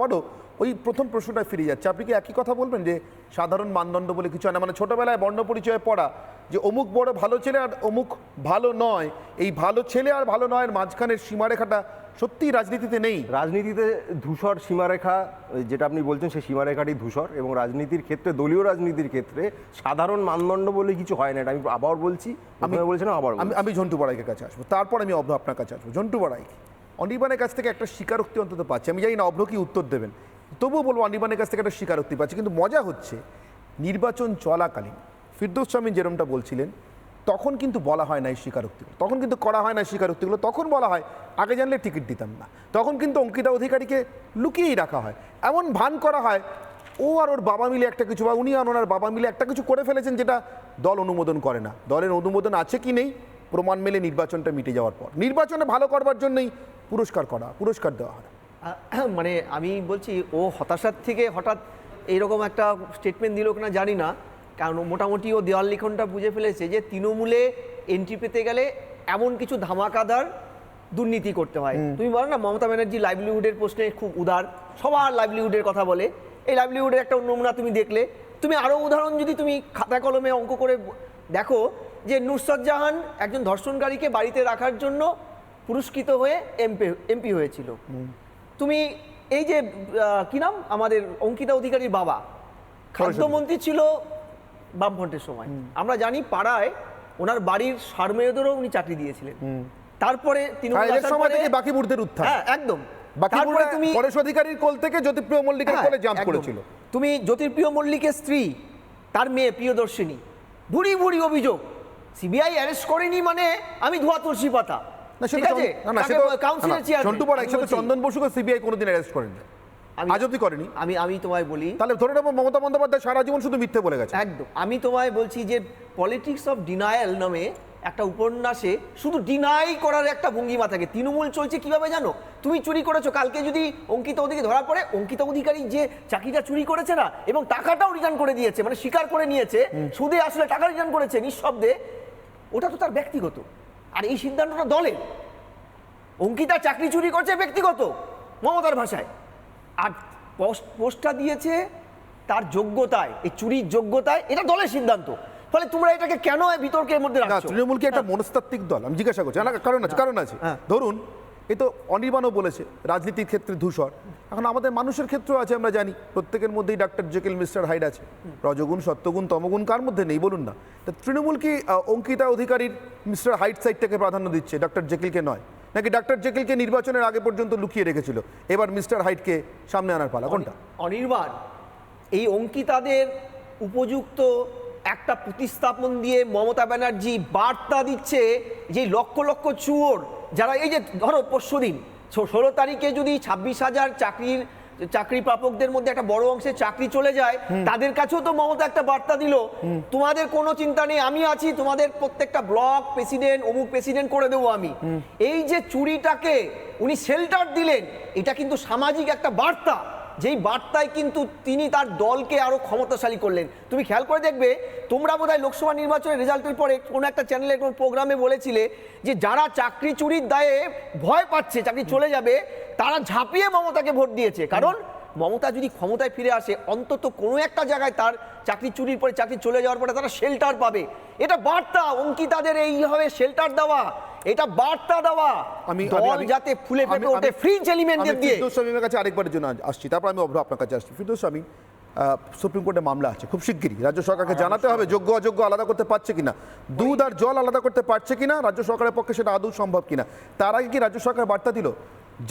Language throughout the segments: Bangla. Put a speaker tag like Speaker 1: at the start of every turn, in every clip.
Speaker 1: বড় ওই প্রথম প্রশ্নটা ফিরে যাচ্ছে, আপনি কি একই কথা বলবেন যে সাধারণ মানদণ্ড বলে কিছু হয় না? মানে ছোটবেলায় বর্ণ পরিচয়ে পড়া যে অমুক বড় ভালো ছেলে আর অমুক ভালো নয়, এই ভালো ছেলে আর ভালো নয়ের মাঝখানের সীমারেখাটা সত্যিই রাজনীতিতে নেই।
Speaker 2: রাজনীতিতে ধূসর সীমারেখা, যেটা আপনি বলছেন সেই সীমারেখাটি ধূসর, এবং রাজনীতির ক্ষেত্রে, দলীয় রাজনীতির ক্ষেত্রে সাধারণ মানদণ্ড বলে কিছু হয় না। এটা আমি আবার বলছি, আমি বলছিলাম আবার
Speaker 1: আমি ঝন্টু বড়াইকের কাছে আসবো, তারপর আমি অভ্র আপনার কাছে আসবো। ঝন্টু বড়াই অনির্বাণের কাছ থেকে একটা স্বীকারোক্তি অন্তত পাচ্ছি, আমি জানি না অভ্র কি উত্তর দেবেন, তবুও বলবো অনির্বাণের কাছ থেকে একটা স্বীকারোক্তি পাচ্ছি। কিন্তু মজা হচ্ছে নির্বাচন চলাকালীন ফিরদৌস শামীম যেরকমটা বলছিলেন, তখন কিন্তু বলা হয় না এই স্বীকারোক্তিগুলো, তখন কিন্তু করা হয় না স্বীকারোক্তিগুলো, তখন বলা হয় আগে জানলে টিকিট দিতাম না। তখন কিন্তু অঙ্কিতা অধিকারীকে লুকিয়েই রাখা হয়, এমন ভান করা হয় ও আর ওর বাবা মিলে একটা কিছু, বা উনি আর ওনার বাবা মিলে একটা কিছু করে ফেলেছেন যেটা দল অনুমোদন করে না। দলের অনুমোদন আছে কি নেই প্রমাণ মেলে নির্বাচনটা মিটে যাওয়ার পর। নির্বাচনে ভালো করবার জন্যই পুরস্কার দেওয়া হয়।
Speaker 3: মানে আমি বলছি ও হতাশার থেকে হঠাৎ এইরকম একটা স্টেটমেন্ট দিল কিনা জানি না, কারণ মোটামুটি ও দেওয়াল লিখনটা বুঝে ফেলেছে যে তৃণমূলে এন্ট্রি পেতে গেলে এমন কিছু ধামাকাদার দুর্নীতি করতে হয়। তুমি বলো না মমতা ব্যানার্জি লাইভলিহুডের প্রশ্নে খুব উদার, সবার লাইভলিহুডের কথা বলে, এই লাইভলিহুডের একটা নমুনা তুমি দেখলে। তুমি আরও উদাহরণ যদি তুমি খাতা কলমে অঙ্ক করে দেখো যে নুসরাত জাহান একজন ধর্ষণকারীকে বাড়িতে রাখার জন্য পুরস্কৃত হয়ে এমপি হয়েছিল। তুমি এই যে কি নাম আমাদের অঙ্কিতা অধিকারীর বাবা খাদ্যমন্ত্রী ছিল বামফ্রন্টের সময়, আমরা জানি পাড়ায় ওনার বাড়ির সারমেয়দেরও উনি চাকরি দিয়েছিলেন। তারপরে
Speaker 1: বাকিবুরদের উত্থান,
Speaker 3: হ্যাঁ একদম,
Speaker 1: তারপরে তুমি পরেশ অধিকারীর কোল থেকে জ্যোতিপ্রিয় মল্লিকের কোলে জাম্প করেছিল।
Speaker 3: তুমি জ্যোতিপ্রিয় মল্লিকের স্ত্রী, তার মেয়ে প্রিয়দর্শিনী, ভুরি ভুরি অভিযোগ, সিবিআই অ্যারেস্ট করেনি মানে আমি ধোয়া তুলসী পাতা।
Speaker 1: চন্দন বসুকে সিবিআই কোনোদিন অ্যারেস্ট করেনি, আজ অব্দি করেনি।
Speaker 3: আমি তোমায় বলি,
Speaker 1: তাহলে ধরে নেবো মমতা বন্দ্যোপাধ্যায় সারা জীবন শুধু মিথ্যে বলে গেছে।
Speaker 3: একদম, আমি তোমায় বলছি যে পলিটিক্স অফ ডিনায়াল নামে একটা উপন্যাসে শুধু ডিনাই করার একটা ভঙ্গিমা থাকে। তৃণমূল চলছে কিভাবে জানো? তুমি চুরি করেছো, কালকে যদি অঙ্কিতা অধিকারী ধরা পড়ে, অঙ্কিতা অধিকারী যে চাকরিটা চুরি করেছে না, এবং টাকাটাও রিটার্ন করে দিয়েছে, মানে স্বীকার করে নিয়েছে সুদে আসলে টাকা রিটার্ন করেছে নিঃশব্দে, ওটা তো তার ব্যক্তিগত, আর এই সিদ্ধান্তটা দলের। অঙ্কিতা চাকরি চুরি করছে ব্যক্তিগত মমতার ভাষায়, আর পোস্টটা দিয়েছে তার যোগ্যতায়, এই চুরির যোগ্যতায়, এটা দলের সিদ্ধান্ত। ফলে তোমরা এটাকে কেন বিতর্কের মধ্যে রাখছো?
Speaker 1: তৃণমূল কি একটা মনস্তাত্ত্বিক দল? আমি জিজ্ঞাসা করছি, কারণ আছে। ধরুন এই তো অনির্বাণও বলেছে রাজনীতির ক্ষেত্রে ধূসর, এখন আমাদের মানুষের ক্ষেত্রেও আছে। আমরা জানি প্রত্যেকের মধ্যেই ডক্টর জেকিল মিস্টার হাইড আছে, রজগুণ সত্যগুণ তমগুণ কার মধ্যে নেই বলুন না? তা তৃণমূল কি অঙ্কিতা অধিকারীর মিস্টার হাইড সাইডটাকে প্রাধান্য দিচ্ছে, ডক্টর জেকিলকে নয়? নাকি ডক্টর জেকিলকে নির্বাচনের আগে পর্যন্ত লুকিয়ে রেখেছিল, এবার মিস্টার হাইডকে সামনে আনার পালা? কোনটা?
Speaker 3: অনির্বাণ এই অঙ্কিতাদের উপযুক্ত একটা প্রতিস্থাপন দিয়ে মমতা ব্যানার্জি বার্তা দিচ্ছে যে লক্ষ লক্ষ চুয়োর যারা, এই যে ধরো পরশুদিন 16 তারিখে যদি 26,000 চাকরি প্রাপকদের মধ্যে একটা বড় অংশের চাকরি চলে যায়, তাদের কাছেও তো মমতা একটা বার্তা দিল, তোমাদের কোনো চিন্তা নেই, আমি আছি, তোমাদের প্রত্যেকটা ব্লক প্রেসিডেন্ট অমুক প্রেসিডেন্ট করে দেবো আমি। এই যে চুরিটাকে উনি শেল্টার দিলেন, এটা কিন্তু সামাজিক একটা বার্তা, যেই বার্তায় কিন্তু তিনি তার দলকে আরো ক্ষমতাশালী করলেন। তুমি খেয়াল করে দেখবে, তোমরা বোধহয় লোকসভা নির্বাচনের রেজাল্টের পরে কোনো একটা চ্যানেলে কোনো প্রোগ্রামে বলেছিলে যে যারা চাকরি চুরির দায়ে ভয় পাচ্ছে চাকরি চলে যাবে, তারা ঝাঁপিয়ে মমতাকে ভোট দিয়েছে। কারণ মমতা যদি ক্ষমতায় ফিরে আসে, অন্তত কোনো একটা জায়গায় তার চাকরি চুরির পরে, চাকরি চলে যাওয়ার পরে তারা শেল্টার পাবে। এটা বার্তা, অঙ্কিতাদের এইভাবে শেল্টার দেওয়া, এটা বার্তা দেওয়া, আমি যাতে ফুলে ফেপে ওঠে ফ্রিঞ্জ এলিমেন্টদের দিয়ে।
Speaker 1: ফিরদৌস শামীমের কাছে আরেকবারের জন্য আসছি, তারপর আমি অভ্র আপনার কাছে আসছি। ফিরদৌস শামীম, সুপ্রিম কোর্টে মামলা আছে, খুব শিগগিরই রাজ্য সরকারকে জানাতে হবে যোগ্য অযোগ্য আলাদা করতে পারছে কিনা, দুধ আর জল আলাদা করতে পারছে কিনা, রাজ্য সরকারের পক্ষে সেটা আদৌ সম্ভব কিনা। তার আগে কি রাজ্য সরকার বার্তা দিল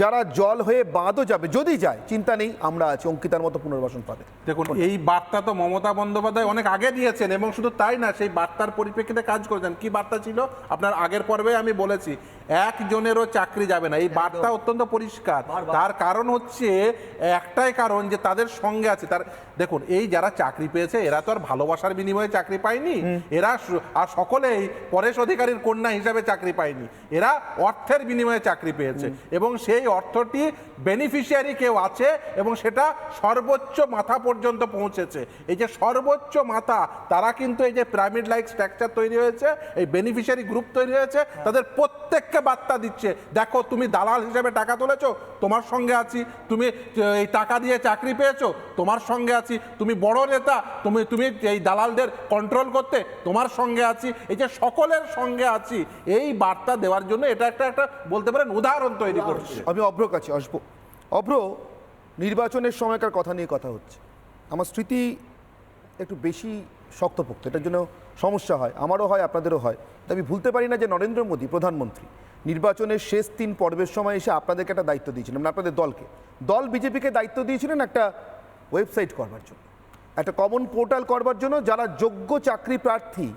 Speaker 1: যারা জল হয়ে বাঁধও যাবে, যদি যায় চিন্তা নেই, আমরা আছি, অঙ্কিতার মতো পুনর্বাসন পাবে?
Speaker 4: দেখুন, এই বার্তা তো মমতা বন্দ্যোপাধ্যায় অনেক আগে দিয়েছেন, এবং শুধু তাই না, সেই বার্তার পরিপ্রেক্ষিতে কাজ করেছেন। কি বার্তা ছিল? আপনার আগের পর্বে আমি বলেছি, একজনেরও চাকরি যাবে না। এই বার্তা অত্যন্ত পরিষ্কার। তার কারণ হচ্ছে একটাই কারণ, যে তাদের সঙ্গে আছে তার। দেখুন, এই যারা চাকরি পেয়েছে এরা তো আর ভালোবাসার বিনিময়ে চাকরি পায়নি, এরা আর সকলেই পরেশ অধিকারীর কন্যা হিসাবে চাকরি পায়নি, এরা অর্থের বিনিময়ে চাকরি পেয়েছে। এবং সেই সেই অর্থটি বেনিফিশিয়ারি কেউ আছে এবং সেটা সর্বোচ্চ মাথা পর্যন্ত পৌঁছেছে। এই যে সর্বোচ্চ মাথা, তারা কিন্তু এই যে পিরামিড লাইক স্ট্রাকচার তৈরি হয়েছে, এই বেনিফিশিয়ারি গ্রুপ তৈরি হয়েছে, তাদের প্রত্যেককে বার্তা দিচ্ছে, দেখো তুমি দালাল হিসেবে টাকা তুলেছো, তোমার সঙ্গে আছি, তুমি এই টাকা দিয়ে চাকরি পেয়েছো, তোমার সঙ্গে আছি, তুমি বড় নেতা, তুমি তুমি এই দালালদের কন্ট্রোল করতে, তোমার সঙ্গে আছি, এই যে সকলের সঙ্গে আছি, এই বার্তা দেওয়ার জন্য এটা একটা বলতে পারেন উদাহরণ তৈরি করছে।
Speaker 1: আমি অভ্র কাছে আসবো। অভ্র, নির্বাচনের সময়কার কথা নিয়ে কথা হচ্ছে, আমার স্মৃতি একটু বেশি শক্তপোক্ত, এটার জন্য সমস্যা হয়, আমারও হয়, আপনাদেরও হয়। তাই আমি ভুলতে পারি না যে নরেন্দ্র মোদী প্রধানমন্ত্রী নির্বাচনের শেষ 3 পর্বের সময় এসে আপনাদেরকে একটা দায়িত্ব দিয়েছিলেন, মানে আপনাদের দল বিজেপিকে দায়িত্ব দিয়েছিলেন একটা ওয়েবসাইট করবার জন্য, একটা কমন পোর্টাল করবার জন্য, যারা যোগ্য চাকরি প্রার্থী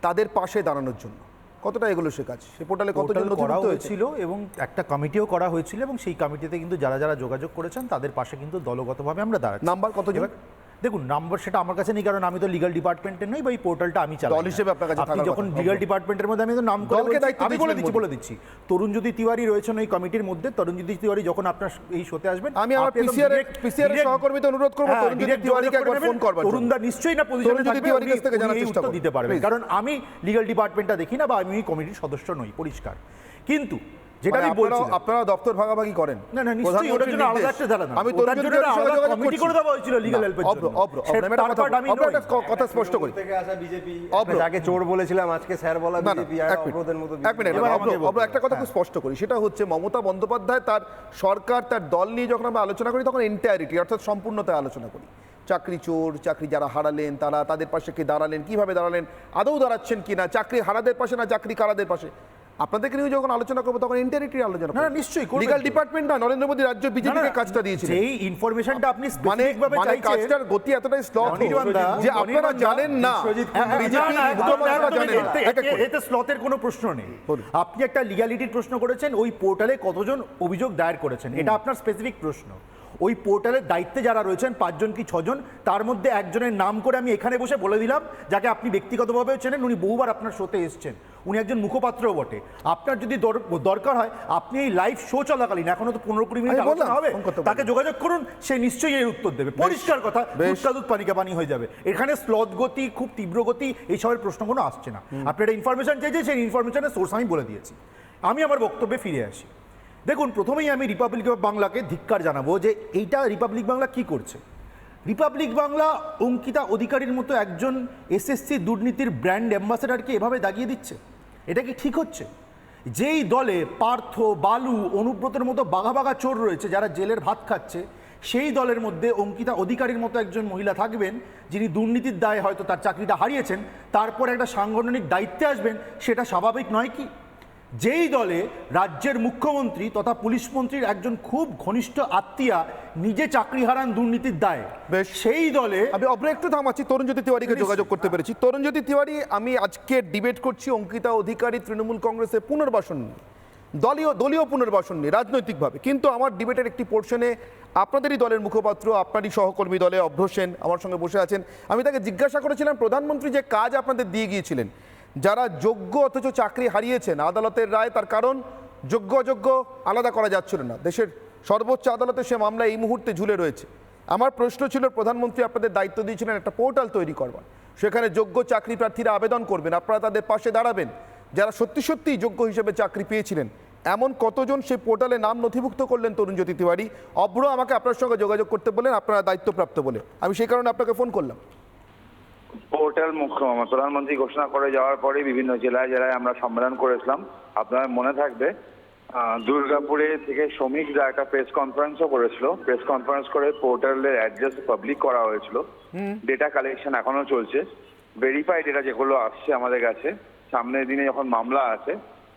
Speaker 1: তাদের পাশে দাঁড়ানোর জন্য। কতটা এগুলো সে কাজ, সে পোর্টালে কতজন
Speaker 5: পোর্টাল করা
Speaker 1: নথিভুক্ত হয়েছে?
Speaker 5: হয়েছিল এবং একটা কমিটিও করা হয়েছিল এবং সেই কমিটিতে কিন্তু যারা যারা যোগাযোগ করেছেন তাদের পাশে কিন্তু দলগতভাবে আমরা দাঁড়াচ্ছি।
Speaker 1: নাম্বার কতজন?
Speaker 5: এবার দেখুন, নাম্বার সেটা আমার কাছে নেই, কারণ আমি তো লিগ্যাল ডিপার্টমেন্টে নই বা এই পোর্টালটা আমি চালাই।
Speaker 1: দল হিসেবে আপনার কাছে
Speaker 5: আপনি
Speaker 1: থাকার
Speaker 5: যখন
Speaker 1: কথা।
Speaker 5: লিগ্যাল ডিপার্টমেন্টের মধ্যে আমি তো নাম করে
Speaker 1: দলকে
Speaker 5: বলছি,
Speaker 1: দায়িত্ব
Speaker 5: আমি
Speaker 1: দিয়েছিলেন
Speaker 5: বলে দিচ্ছি। তরুণজ্যোতি তিওয়ারি রয়েছেন ওই কমিটির মধ্যে। তরুণজ্যোতি তিওয়ারি যখন আপনার এই শোতে আসবেন,
Speaker 1: আমি আমার
Speaker 5: আপনি একদম
Speaker 1: পিসিআর এর সহকর্মীদের অনুরোধ করব
Speaker 5: হ্যাঁ,
Speaker 1: তরুণজ্যোতি
Speaker 5: direct
Speaker 1: তিওয়ারিকে একবার
Speaker 5: যোগাযোগ
Speaker 1: ফোন করবার জন্য।
Speaker 5: তরুণদা নিশ্চয়ই না পজিশনে
Speaker 1: তরুণজ্যোতি
Speaker 5: থাকবে,
Speaker 1: তিওয়ারির কাছ থেকে
Speaker 5: উনি
Speaker 1: জানার
Speaker 5: এই
Speaker 1: চেষ্টা
Speaker 5: উত্তর
Speaker 1: করুন।
Speaker 5: দিতে পারবেন,
Speaker 1: Please।
Speaker 5: কারণ আমি লিগ্যাল ডিপার্টমেন্টটা দেখি না বা আমি ওই কমিটির সদস্য নই, পরিষ্কার। কিন্তু যেটা
Speaker 1: মানে
Speaker 5: আমি বলছি,
Speaker 1: আপনারা দপ্তর ভাগাভাগি করেন?
Speaker 5: না না নিশ্চয়ই ওটার জন্য আলাদা একটা জানা,
Speaker 1: আমি
Speaker 5: ওটার
Speaker 1: তরুণজ্যোতি
Speaker 5: জন্য
Speaker 1: তিওয়ারির সঙ্গে
Speaker 5: আলাদা
Speaker 1: যোগাযোগ
Speaker 5: কমিটি
Speaker 1: করছি।
Speaker 5: করে দেওয়া হয়েছিল লিগ্যাল হেল্পের জন্য।
Speaker 1: কথা স্পষ্ট করি।
Speaker 2: থেকে আসা বিজেপি,
Speaker 1: অভ্র।
Speaker 2: যাকে চোর বলেছিলাম আজকে স্যার বলা
Speaker 1: না, না,
Speaker 2: বিজেপি,
Speaker 1: এক মিনিট,
Speaker 2: অভ্রদের মতো
Speaker 1: এক মিনিট,
Speaker 5: এবার
Speaker 1: অভ্র,
Speaker 5: আমাকে বলতে
Speaker 1: অভ্র, একটা কথা খুব স্পষ্ট করি, সেটা হচ্ছে মমতা বন্দ্যোপাধ্যায় তার সরকার, তার দল নিয়ে যখন আমরা আলোচনা করি তখন এন্টায়ারিটি অর্থাৎ সম্পূর্ণতায় আলোচনা করি। চাকরি চোর, চাকরি যারা হারালেন তারা, তাদের পাশে কে দাঁড়ালেন, কিভাবে দাঁড়ালেন, আদৌ দাঁড়াচ্ছেন কিনা, চাকরি হারাদের পাশে না চাকরি কারাদের পাশে, আপনাদেরকে নিয়ে যখন আলোচনা করবো তখন এন্টায়ারিটি আলোচনা
Speaker 5: না, নিশ্চয়ই করবেন।
Speaker 1: লিগ্যাল ডিপার্টমেন্ট না, নরেন্দ্র মোদী রাজ্য বিজেপিকে কাজটা দিয়েছিলেন।
Speaker 5: সেই ইনফরমেশনটা আপনি
Speaker 1: মানে
Speaker 5: স্পেসিফিক ভাবে চাইছেন,
Speaker 1: কাজটার গতি এতটাই স্লথ
Speaker 5: অনির্বাণদা,
Speaker 1: যে আপনারা
Speaker 5: অনির্বাণদা,
Speaker 1: জানেন না বিজেপির উদ্যোক্তারা জানেন না। এক এক করে।
Speaker 5: এতে স্লথের কোনো প্রশ্ন নেই।
Speaker 1: বলুন।
Speaker 5: আপনি একটা লিগ্যালিটির প্রশ্ন করেছেন, ওই পোর্টালে কতজন অভিযোগ দায়ের করেছেন, এটা আপনার স্পেসিফিক প্রশ্ন। ওই পোর্টালের দায়িত্বে যারা রয়েছেন 5 জন কি 6 জন, তার মধ্যে একজনের নাম করে আমি এখানে বসে বলে দিলাম, যাকে আপনি ব্যক্তিগতভাবেও চেনেন, উনি বহুবার আপনার শোতে এসেছেন, উনি একজন মুখপাত্রও বটে। আপনার যদি দরকার হয় আপনি এই লাইভ শো চলাকালীন, এখনো তো 15-20 মিনিট
Speaker 1: আমি বললাম,
Speaker 5: আলোচনা হবে,
Speaker 1: ফোন করতে
Speaker 5: তাকে যোগাযোগ করুন, সে নিশ্চয়ই এর উত্তর দেবে। পরিষ্কার কথা, দুধ কা দুধ পানি কা পানি হয়ে যাবে। এখানে স্লথ গতি, খুব তীব্র গতি, এইসবের প্রশ্ন কোনো আসছে না। আপনি একটা ইনফরমেশন চাইছেন, সেই ইনফরমেশনের সোর্স আমি বলে দিয়েছি। আমি আমার বক্তব্যে ফিরে আসি। দেখুন, প্রথমেই আমি রিপাবলিক বাংলাকে ধিক্কার জানাবো যে এইটা রিপাবলিক বাংলা কি করছে। রিপাবলিক বাংলা অঙ্কিতা অধিকারীর মতো একজন এসএসসি দুর্নীতির ব্র্যান্ড অ্যাম্বাসেডারকে এভাবে দাগিয়ে দিচ্ছে, এটা কি ঠিক হচ্ছে? যেই দলে পার্থ, বালু, অনুব্রতের মতো বাঘা বাঘা চোর রয়েছে যারা জেলের ভাত খাচ্ছে, সেই দলের মধ্যে অঙ্কিতা অধিকারীর মতো একজন মহিলা থাকবেন যিনি দুর্নীতির দায়ে হয়তো তার চাকরিটা হারিয়েছেন, তারপর একটা সাংগঠনিক দায়িত্বে আসবেন, সেটা স্বাভাবিক নয় কি? যেই দলে রাজ্যের মুখ্যমন্ত্রী তথা পুলিশ মন্ত্রীর একজন খুব ঘনিষ্ঠ আত্মীয়া নিজে চাকরি হারান দুর্নীতির দায়ে,
Speaker 1: বেশ।
Speaker 5: সেই দলে
Speaker 1: আমি অভ্র একটু থামাচ্ছি, তরুণজ্যোতি তিওয়ারিকে যোগাযোগ করতে পেরেছি। তরুণজ্যোতি তিওয়ারি, আমি আজকে ডিবেট করছি অঙ্কিতা অধিকারী তৃণমূল কংগ্রেসের পুনর্বাসন নিয়ে, দলীয় পুনর্বাসন নিয়ে রাজনৈতিকভাবে, কিন্তু আমার ডিবেটের একটি পোর্শনে আপনাদেরই দলের মুখপাত্র, আপনারই সহকর্মী দলে অভ্র সেন আমার সঙ্গে বসে আছেন। আমি তাকে জিজ্ঞাসা করেছিলাম, প্রধানমন্ত্রী যে কাজ আপনাদের দিয়ে গিয়েছিলেন, যারা যোগ্য অথচ চাকরি হারিয়েছেন, আদালতের রায় তার কারণ যোগ্য অযোগ্য আলাদা করা যাচ্ছিল না, দেশের সর্বোচ্চ আদালতে সে মামলা এই মুহূর্তে ঝুলে রয়েছে। আমার প্রশ্ন ছিল, প্রধানমন্ত্রী আপনাদের দায়িত্ব দিয়েছিলেন একটা পোর্টাল তৈরি করবার, সেখানে যোগ্য চাকরি প্রার্থীরা আবেদন করবেন, আপনারা তাদের পাশে দাঁড়াবেন, যারা সত্যি সত্যিই যোগ্য হিসেবে চাকরি পেয়েছিলেন এমন কতজন সেই পোর্টালে নাম নথিভুক্ত করলেন তরুণজ্যোতি তিওয়ারি? অভ্র আমাকে আপনার সঙ্গে যোগাযোগ করতে বলেন, আপনারা দায়িত্বপ্রাপ্ত বলে, আমি সেই কারণে আপনাকে ফোন করলাম।
Speaker 6: পোর্টাল প্রধানমন্ত্রী ঘোষণা করে যাওয়ার পরে বিভিন্ন জেলায় জেলায় আমরা সম্মেলন করেছিলাম। আপনার মনে থাকবে দুর্গাপুরে থেকে শ্রমিকরা একটা প্রেস কনফারেন্সও করেছিল, প্রেস কনফারেন্স করে পোর্টালের অ্যাড্রেস পাবলিক করা হয়েছিল। ডেটা কালেকশন এখনো চলছে, ভেরিফাইড ডেটা যেগুলো আসছে আমাদের কাছে, সামনের দিনে যখন মামলা আছে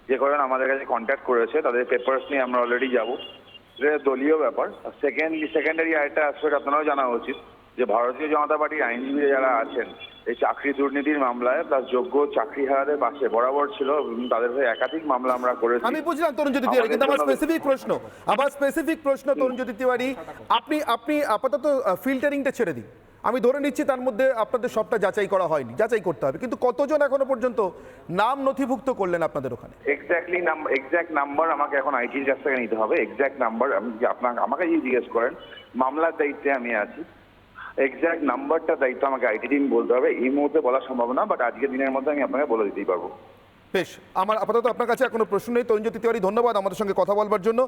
Speaker 6: যে করেন আমাদের কাছে কন্ট্যাক্ট করেছে, তাদের পেপারস নিয়ে আমরা অলরেডি যাবো। এটা দলীয় ব্যাপার। সেকেন্ডারি আরেকটা অ্যাসপেক্ট আপনারাও জানা উচিত যে ভারতীয় জনতা পার্টির আইনজীবী যারা আছেন এই চাকরি দুর্নীতির মামলায় প্লাস যোগ্য চাকরি হারাদের পাশে বরাবর ছিল, তাদের হয়ে একাধিক মামলা আমরা করেছি।
Speaker 1: আমি বুঝলাম তরুণজ্যোতি তিওয়ারি, কিন্তু আমার স্পেসিফিক প্রশ্ন তরুণজ্যোতি তিওয়ারি, আপনি আপাতত ফিল্টারিংটা ছেড়ে দিন, আমি ধরে নিচ্ছি তার মধ্যে আপনাদের সবটা যাচাই করা হয়নি, যাচাই করতে হবে, কিন্তু কতজন এখনো পর্যন্ত নাম নথিভুক্ত করলেন আপনাদের ওখানে?
Speaker 6: এক্স্যাক্ট নাম্বার আমাকে এখন আইটির কাছ থেকে নিতে হবে। এক্স্যাক্ট নাম্বার আমি আপনাকে আমাকে যদি জিজ্ঞেস করেন, মামলার দায়িত্বে আমি আছি, এক্স্যাক্ট নাম্বারটা দায়িত্ব আমাকে আইটি টিম বলতে হবে। এই মুহূর্তে বলা সম্ভব না, বাট আজকের দিনের মধ্যে আমি আপনাকে বলে দিতেই পারবো।
Speaker 1: বেশ, আমার আপাতত আপনার কাছে এখনো প্রশ্ন নেই। তরুণজ্যোতি তিওয়ারি, ধন্যবাদ আমাদের সঙ্গে কথা বলবার জন্য।